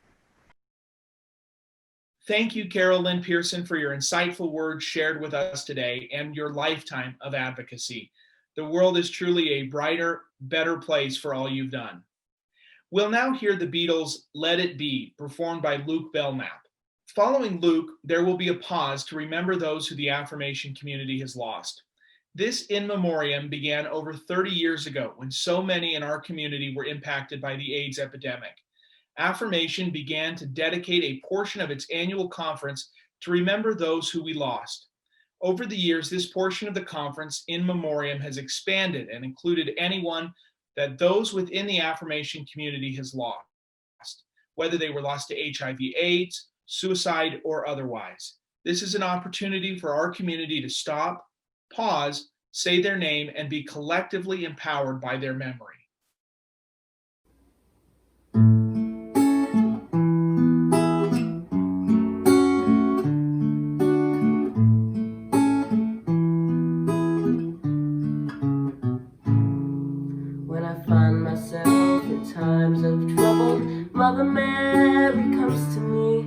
Thank you, Carol Lynn Pearson, for your insightful words shared with us today and your lifetime of advocacy. The world is truly a brighter, better place for all you've done. We'll now hear the Beatles' Let It Be, performed by Luke Belknap. Following Luke, there will be a pause to remember those who the Affirmation community has lost. This in memoriam began over 30 years ago when so many in our community were impacted by the AIDS epidemic. Affirmation began to dedicate a portion of its annual conference to remember those who we lost. Over the years, this portion of the conference in memoriam has expanded and included anyone that those within the Affirmation community has lost, whether they were lost to HIV/AIDS, suicide, or otherwise. This is an opportunity for our community to stop, pause, say their name, and be collectively empowered by their memory. When I find myself in times of trouble, Mother Mary comes to me,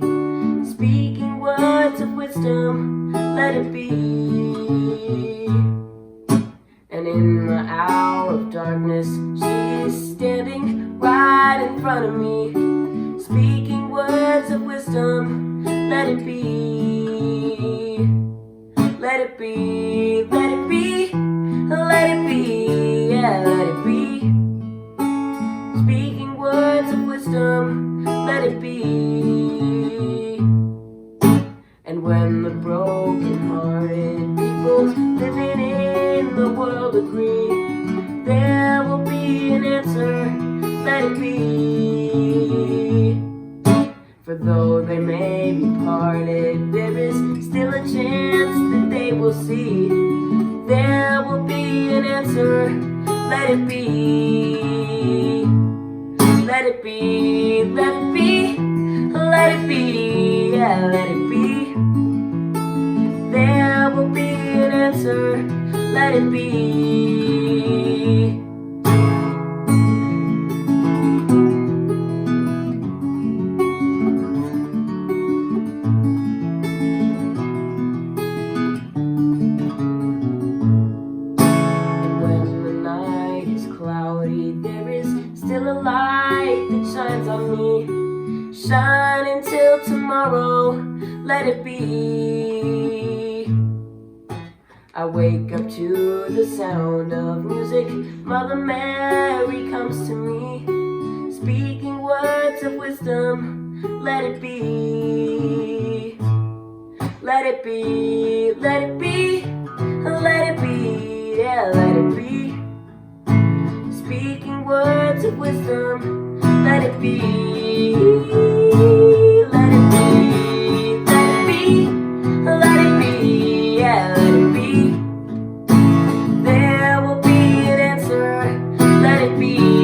speaking words of wisdom, let it be. And in the hour of darkness, she is standing right in front of me, speaking words of wisdom, let it be. Let it be, let it be, let it be, yeah, let it be. Speaking words of wisdom, let it be. And when the broken-hearted people living in the world agree, there will be an answer, let it be. For though they may be parted, there is still a chance that they will see. There will be an answer, let it be. Let it be, let it be, let it be, yeah, let it be. There will be an answer, let it be. Still a light that shines on me, shine until tomorrow, let it be. I wake up to the sound of music, Mother Mary comes to me, speaking words of wisdom, let it be. Let it be, let it be, let it be, yeah, let it be. Speaking words of wisdom, it be, let it be, let it be, yeah, let it be. There will be an answer, let it be.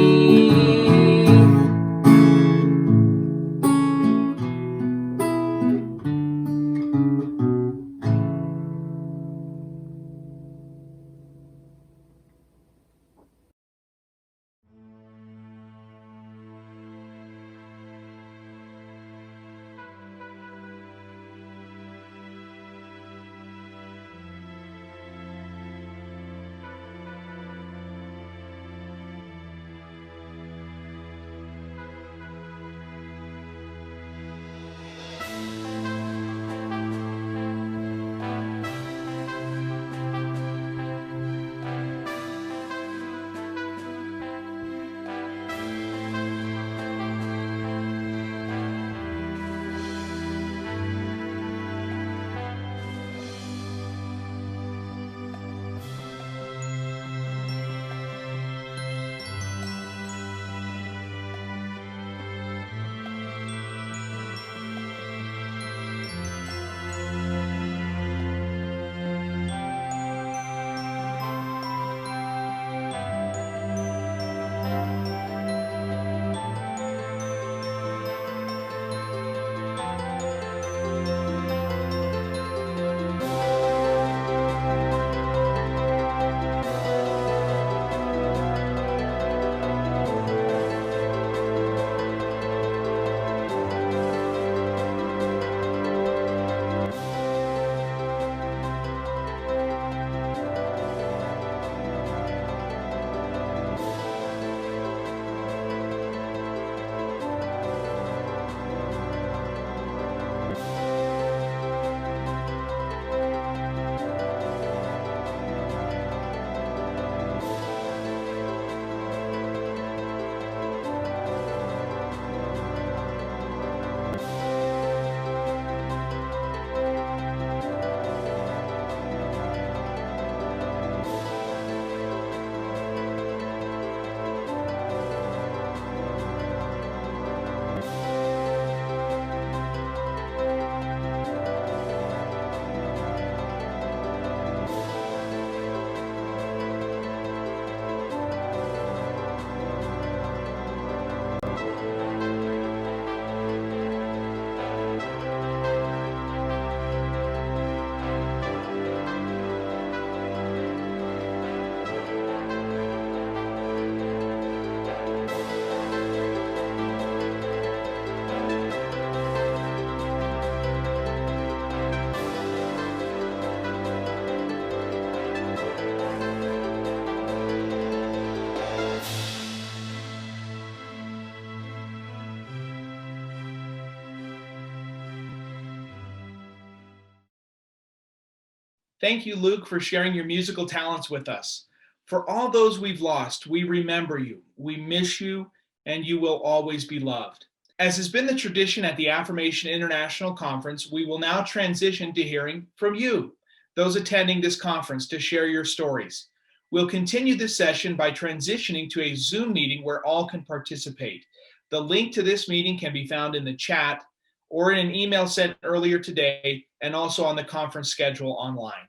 Thank you, Luke, for sharing your musical talents with us. For all those we've lost, we remember you, we miss you, and you will always be loved. As has been the tradition at the Affirmation International Conference, we will now transition to hearing from you, those attending this conference, to share your stories. We'll continue this session by transitioning to a Zoom meeting where all can participate. The link to this meeting can be found in the chat or in an email sent earlier today, and also on the conference schedule online.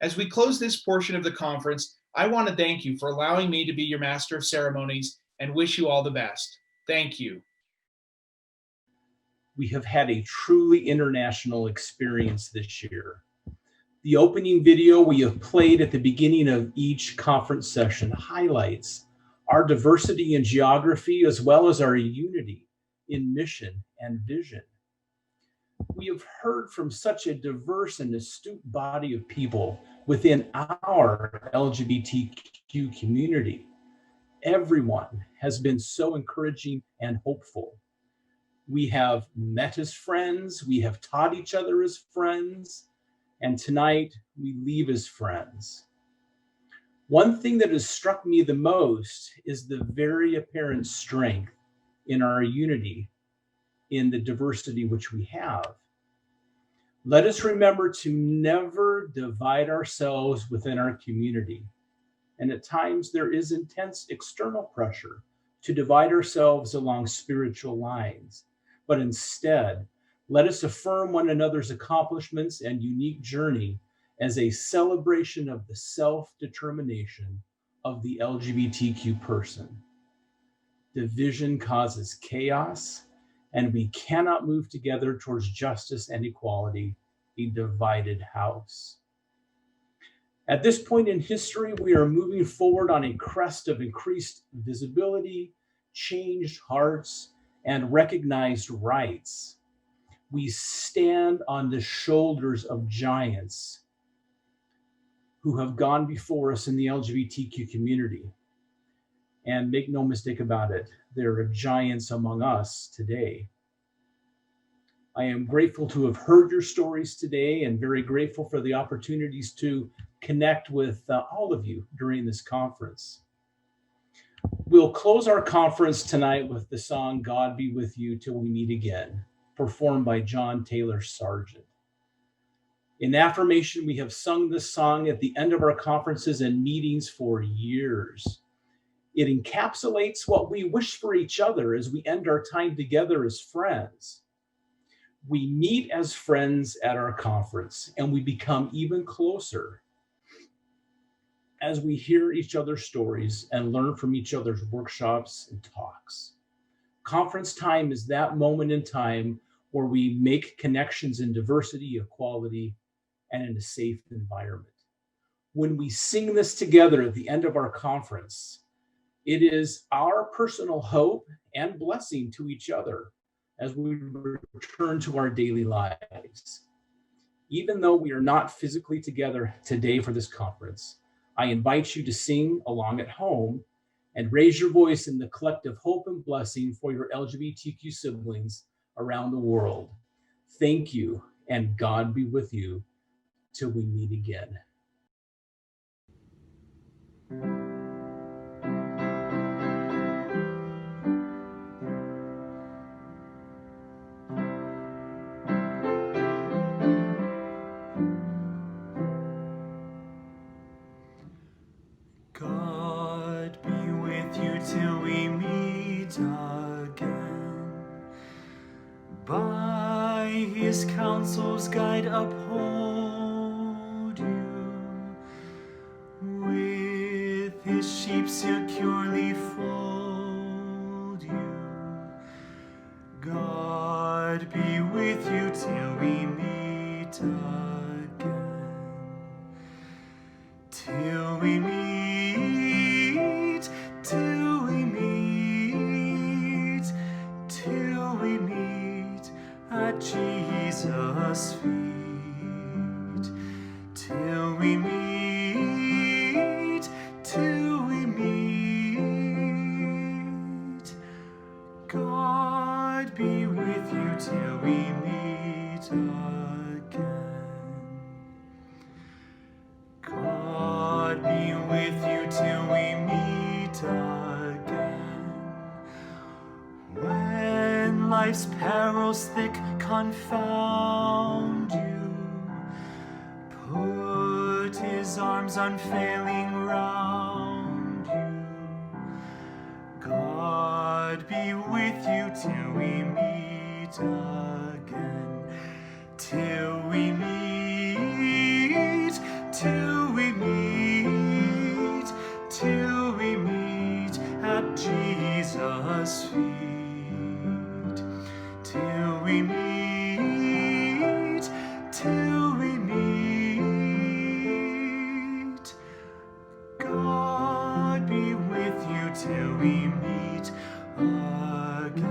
As we close this portion of the conference, I want to thank you for allowing me to be your Master of Ceremonies and wish you all the best. Thank you. We have had a truly international experience this year. The opening video we have played at the beginning of each conference session highlights our diversity in geography as well as our unity in mission and vision. We have heard from such a diverse and astute body of people within our LGBTQ community. Everyone has been so encouraging and hopeful. We have met as friends, we have taught each other as friends, and tonight we leave as friends. One thing that has struck me the most is the very apparent strength in our unity in the diversity which we have. Let us remember to never divide ourselves within our community. And at times there is intense external pressure to divide ourselves along spiritual lines, but instead, let us affirm one another's accomplishments and unique journey as a celebration of the self-determination of the LGBTQ person. Division causes chaos, and we cannot move together towards justice and equality, a divided house. At this point in history, we are moving forward on a crest of increased visibility, changed hearts, and recognized rights. We stand on the shoulders of giants who have gone before us in the LGBTQ community. And make no mistake about it, there are giants among us today. I am grateful to have heard your stories today and very grateful for the opportunities to connect with all of you during this conference. We'll close our conference tonight with the song God Be With You Till We Meet Again, performed by John Taylor Sargent. In Affirmation, we have sung this song at the end of our conferences and meetings for years. It encapsulates what we wish for each other as we end our time together as friends. We meet as friends at our conference, and we become even closer as we hear each other's stories and learn from each other's workshops and talks. Conference time is that moment in time where we make connections in diversity, equality, and in a safe environment. When we sing this together at the end of our conference, it is our personal hope and blessing to each other as we return to our daily lives. Even though we are not physically together today for this conference, I invite you to sing along at home and raise your voice in the collective hope and blessing for your LGBTQ siblings around the world. Thank you, and God be with you till we meet again. God be with you till we meet again. By his counsel's guide uphold you. With his sheep securely fold you. God be with you till we meet again. Till we meet, till we meet, till we meet at Jesus' feet. Till we meet, till we meet. God be with you till we meet again. God be with you till we meet again. When life's perils thick confound you, put his arms unfailing round you. God be with you till we meet again. Till we meet, till we meet, till we meet at Jesus' feet. Till we meet, till we meet. God be with you till we meet again.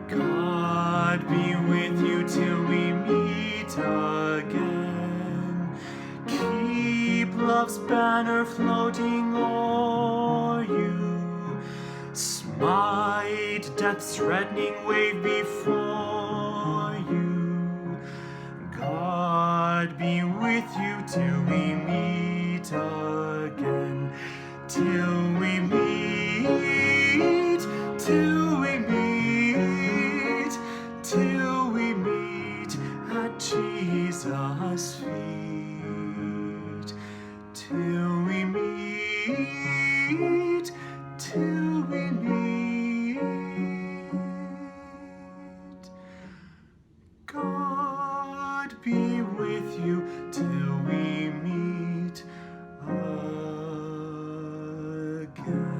God be with you till we meet again. Keep love's banner floating o'er you. Smite death's threatening wave before you. God be with you till we meet again. Till we meet, till we meet, till we meet at Jesus' feet. Till we meet, again.